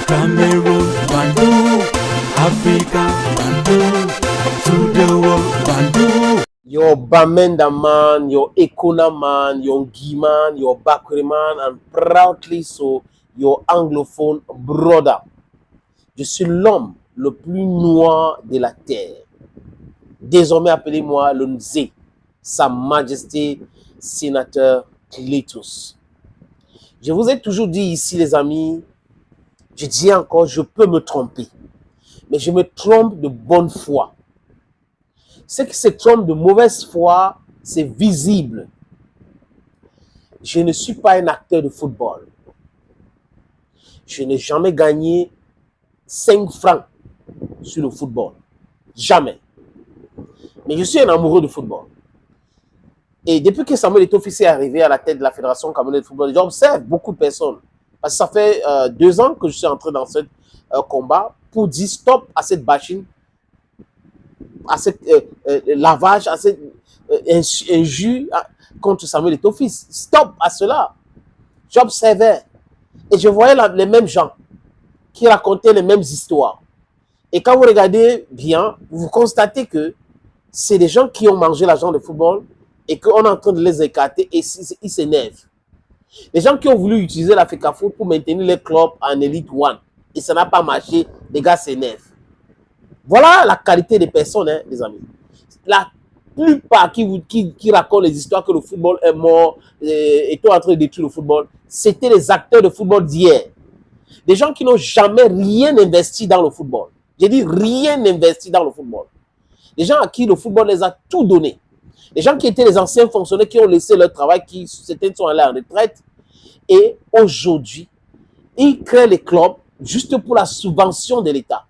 Cameroon, Bandung, Africa, Bandung, to the world, Bandung. Your Bamenda man, your Ekona man, your Ngi man, your Bakri man, and proudly so, your anglophone brother. Je suis l'homme le plus noir de la terre. Désormais, appelez-moi le Nzé, Sa Majesté Sénateur Cletus. Je vous ai toujours dit ici, les amis, je dis encore, je peux me tromper, mais je me trompe de bonne foi. Ce qui se trompe de mauvaise foi, c'est visible. Je ne suis pas un acteur de football. Je n'ai jamais gagné 5 francs sur le football. Jamais. Mais je suis un amoureux de football. Et depuis que Samuel Eto'o est arrivé à la tête de la Fédération camerounaise de football, j'observe beaucoup de personnes. Parce que ça fait 2 ans que je suis entré dans ce combat pour dire stop à cette bashing, à ce lavage, à cette injure contre Samuel Eto'o. Stop à cela. J'observais et je voyais les mêmes gens qui racontaient les mêmes histoires. Et quand vous regardez bien, vous constatez que c'est des gens qui ont mangé l'argent de football et qu'on est en train de les écarter et ils s'énervent. Les gens qui ont voulu utiliser la FECAFOOT pour maintenir les clubs en Elite One et ça n'a pas marché, les gars s'énervent. Voilà la qualité des personnes, hein, les amis. La plupart qui racontent les histoires que le football est mort et tout en train de détruire le football, c'était les acteurs de football d'hier. Des gens qui n'ont jamais rien investi dans le football. J'ai dit rien investi dans le football. Des gens à qui le football les a tout donné. Des gens qui étaient les anciens fonctionnaires qui ont laissé leur travail, certains sont allés en retraite. Et aujourd'hui, ils créent les clubs juste pour la subvention de l'État.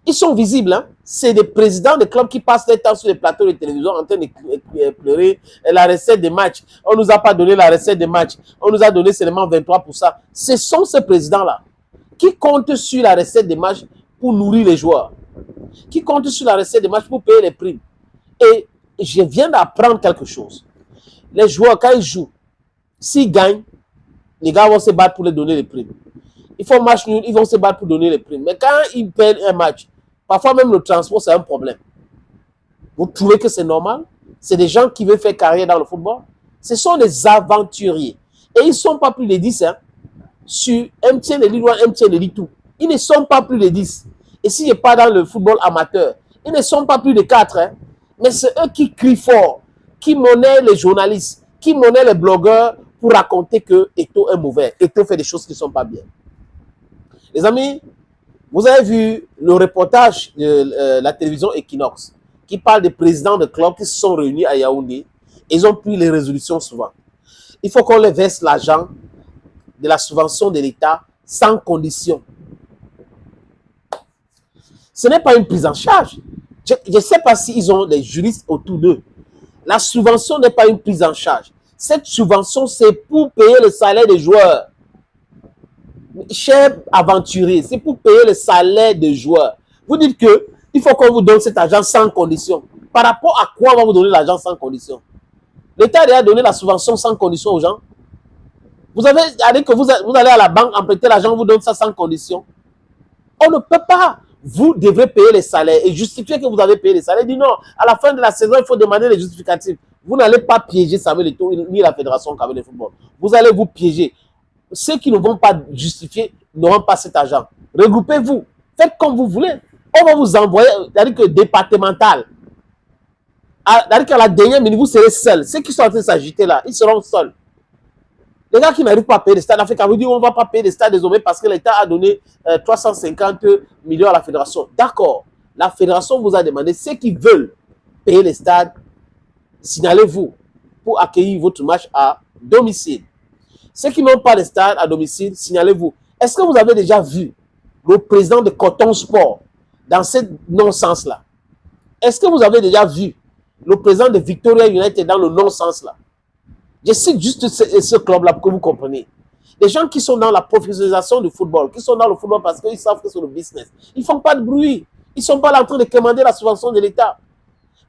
Ils sont visibles, hein? C'est des présidents de clubs qui passent leur temps sur les plateaux de télévision en train de pleurer la recette des matchs. On ne nous a pas donné la recette des matchs. On nous a donné seulement 23%. Ce sont ces présidents-là qui comptent sur la recette des matchs pour nourrir les joueurs. Qui comptent sur la recette des matchs pour payer les primes. Et je viens d'apprendre quelque chose. Les joueurs, quand ils jouent, s'ils gagnent, les gars vont se battre pour les donner les primes. Ils font match nul, ils vont se battre pour donner les primes. Mais quand ils perdent un match, parfois même le transport, c'est un problème. Vous trouvez que c'est normal? C'est des gens qui veulent faire carrière dans le football. Ce sont des aventuriers. Et ils ne sont pas plus de 10. Hein, sur MTN et Ligue 1, MTN et Ligue 2. Ils ne sont pas plus de 10. Et s'il n'est pas dans le football amateur, ils ne sont pas plus de 4. Hein. Mais c'est eux qui crient fort, qui monnaient les journalistes, qui monnaient les blogueurs pour raconter que Eto'o est mauvais. Eto'o fait des choses qui ne sont pas bien. Les amis, vous avez vu le reportage de la télévision Equinox qui parle des présidents de clubs qui se sont réunis à Yaoundé. Ils ont pris les résolutions suivantes. Il faut qu'on les verse l'argent de la subvention de l'État sans condition. Ce n'est pas une prise en charge. Je ne sais pas s'ils ont des juristes autour d'eux. La subvention n'est pas une prise en charge. Cette subvention, c'est pour payer le salaire des joueurs. Chers aventuriers, c'est pour payer le salaire des joueurs. Vous dites qu'il faut qu'on vous donne cet argent sans condition. Par rapport à quoi on va vous donner l'argent sans condition? L'État a déjà donné la subvention sans condition aux gens. Vous avez dit que vous allez à la banque emprunter l'argent, on vous donne ça sans condition. On ne peut pas. Vous devrez payer les salaires et justifier que vous avez payé les salaires. Dit non, à la fin de la saison, il faut demander les justificatifs. Vous n'allez pas piéger Samuel Eto'o ni la Fédération camerounaise de football. Vous allez vous piéger. Ceux qui ne vont pas justifier n'auront pas cet argent. Regroupez-vous. Faites comme vous voulez. On va vous envoyer, c'est-à-dire que départemental. C'est-à-dire qu'à la dernière minute, vous serez seuls. Ceux qui sont en train de s'agiter là, ils seront seuls. Les gars qui n'arrivent pas à payer les stades, l'Afrique vous dit on ne va pas payer les stades désormais parce que l'État a donné 350 millions à la fédération. D'accord. La fédération vous a demandé, ceux qui veulent payer les stades, signalez-vous pour accueillir votre match à domicile. Ceux qui n'ont pas de stade à domicile, signalez-vous. Est-ce que vous avez déjà vu le président de Coton Sport dans ce non-sens-là? Est-ce que vous avez déjà vu le président de Victoria United dans le non-sens-là? Je cite juste ce club-là pour que vous compreniez. Les gens qui sont dans la professionnalisation du football, qui sont dans le football parce qu'ils savent que c'est le business, ils ne font pas de bruit. Ils ne sont pas là en train de commander la subvention de l'État.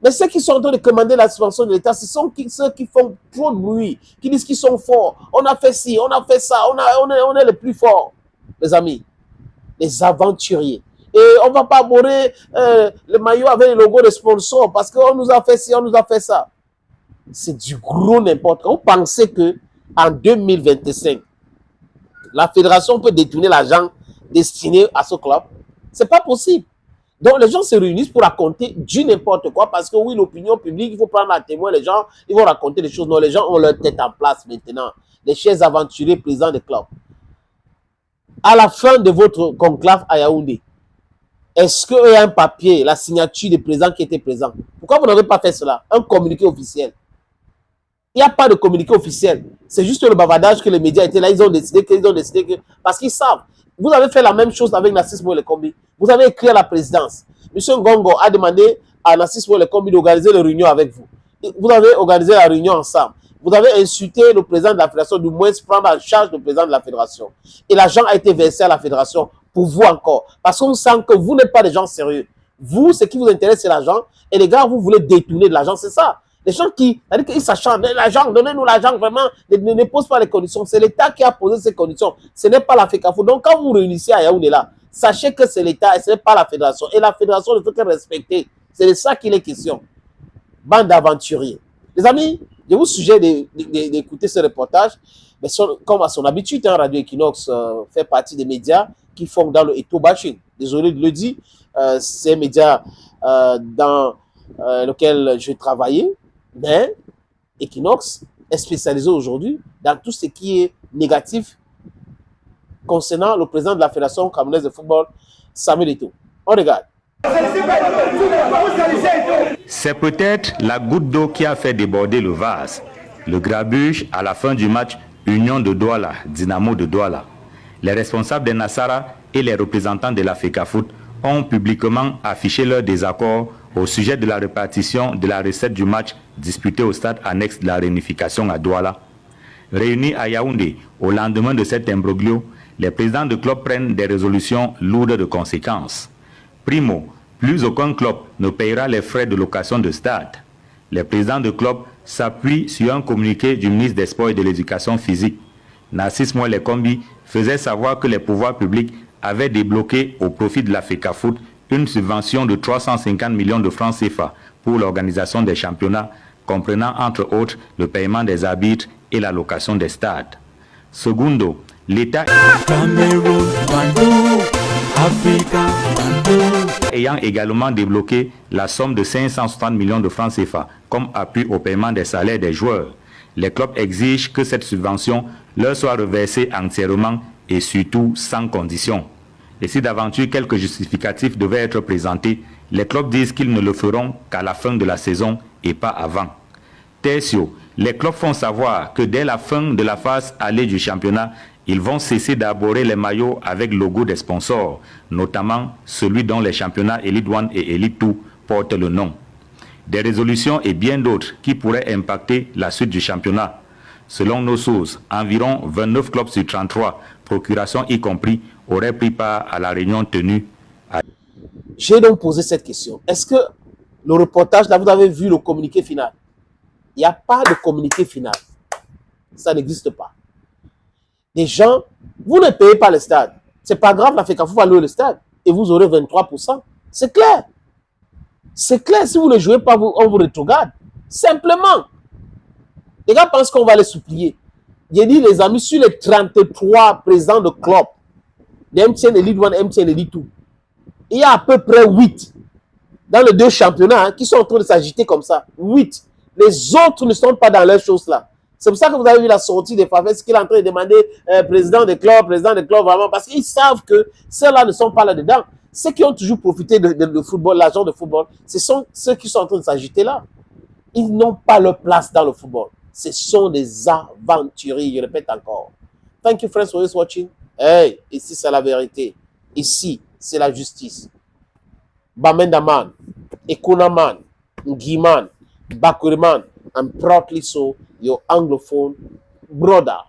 Mais ceux qui sont en train de commander la subvention de l'État, ce sont ceux qui font trop de bruit, qui disent qu'ils sont forts. On a fait ci, on a fait ça, on est les plus forts. les amis. Les aventuriers. Et on ne va pas aborder le maillot avec le logo de sponsor parce qu'on nous a fait ci, on nous a fait ça. C'est du gros n'importe quoi. Vous pensez qu'en 2025, la fédération peut détourner l'argent destiné à ce club? Ce n'est pas possible. Donc, les gens se réunissent pour raconter du n'importe quoi parce que oui, l'opinion publique, il faut prendre à témoin les gens, ils vont raconter des choses. Non, les gens ont leur tête en place maintenant. Les chers aventuriers présents des clubs. À la fin de votre conclave à Yaoundé, est-ce qu'il y a un papier, la signature du président qui était présent? Pourquoi vous n'avez pas fait cela? Un communiqué officiel. Il n'y a pas de communiqué officiel. C'est juste le bavardage que les médias étaient là. Ils ont décidé que... Parce qu'ils savent. Vous avez fait la même chose avec Narcisse Moïle-Kombi. Vous avez écrit à la présidence. Monsieur Ngongo a demandé à Narcisse Moïle-Kombi d'organiser la réunion avec vous. Vous avez organisé la réunion ensemble. Vous avez insulté le président de la fédération, du moins prendre en charge le président de la fédération. Et l'argent a été versé à la fédération pour vous encore. Parce qu'on sent que vous n'êtes pas des gens sérieux. Vous, ce qui vous intéresse, c'est l'argent. Et les gars, vous voulez détourner de l'argent, c'est ça. Les gens qui, c'est-à-dire qu'ils s'acharnent, l'argent, donnez-nous l'argent, vraiment, ne posent pas les conditions. C'est l'État qui a posé ces conditions. Ce n'est pas la FECAFO. Donc, quand vous réunissez à Yaoundé là, sachez que c'est l'État et ce n'est pas la fédération. Et la fédération ne peut que respecter. C'est de ça qu'il est question. Bande d'aventuriers. Les amis, je vous suggère d'écouter ce reportage. Mais comme à son habitude, Radio Equinox fait partie des médias qui font dans le eto-bashing. Désolé de le dire. C'est un média dans lequel je travaillais. Mais Equinox est spécialisé aujourd'hui dans tout ce qui est négatif concernant le président de la Fédération camerounaise de football, Samuel Eto'o. On regarde. C'est peut-être la goutte d'eau qui a fait déborder le vase. Le grabuge à la fin du match Union de Douala, Dynamo de Douala. Les responsables des Nassara et les représentants de la FECAFOOT ont publiquement affiché leur désaccord au sujet de la répartition de la recette du match disputé au stade annexe de la réunification à Douala. Réunis à Yaoundé au lendemain de cet imbroglio, les présidents de club prennent des résolutions lourdes de conséquences. Primo, plus aucun club ne payera les frais de location de stade. Les présidents de club s'appuient sur un communiqué du ministre des Sports et de l'Éducation physique. Narcisse Moïle-Kombi faisait savoir que les pouvoirs publics avaient débloqué au profit de la FECAFOOT une subvention de 350 millions de francs CFA pour l'organisation des championnats, comprenant entre autres le paiement des arbitres et la location des stades. Secondo, l'État ayant également débloqué la somme de 560 millions de francs CFA comme appui au paiement des salaires des joueurs. Les clubs exigent que cette subvention leur soit reversée entièrement et surtout sans condition. Et si d'aventure quelques justificatifs devaient être présentés, les clubs disent qu'ils ne le feront qu'à la fin de la saison et pas avant. Tertio, les clubs font savoir que dès la fin de la phase allée du championnat, ils vont cesser d'arborer les maillots avec le logo des sponsors, notamment celui dont les championnats Elite One et Elite 2 portent le nom. Des résolutions et bien d'autres qui pourraient impacter la suite du championnat. Selon nos sources, environ 29 clubs sur 33, procuration y compris, auraient pris part à la réunion tenue à... J'ai donc posé cette question. Est-ce que le reportage, là, vous avez vu le communiqué final? Il n'y a pas de communiqué final. Ça n'existe pas. Les gens, vous ne payez pas le stade. Ce n'est pas grave, la FECAFOOT va louer le stade. Et vous aurez 23%. C'est clair. C'est clair. Si vous ne jouez pas, on vous rétrograde. Simplement. Les gars pensent qu'on va les supplier. J'ai dit, les amis, sur les 33 présidents de club, les MTN Elite 1, MTN Elite 2, il y a à peu près 8 dans les deux championnats qui sont en train de s'agiter comme ça. 8. Les autres ne sont pas dans leurs choses là. C'est pour ça que vous avez vu la sortie des Favres qu'il est en train de demander président des clubs, vraiment, parce qu'ils savent que ceux-là ne sont pas là-dedans. Ceux qui ont toujours profité de football, l'argent de football, ce sont ceux qui sont en train de s'agiter là. Ils n'ont pas leur place dans le football. Ce sont des aventuriers, je répète encore. Thank you friends for always watching. Hey, ici c'est la vérité. Ici, c'est la justice. Bamendaman, Ekunaman, Ngiman, Bakuriman, I'm proudly so your Anglophone brother.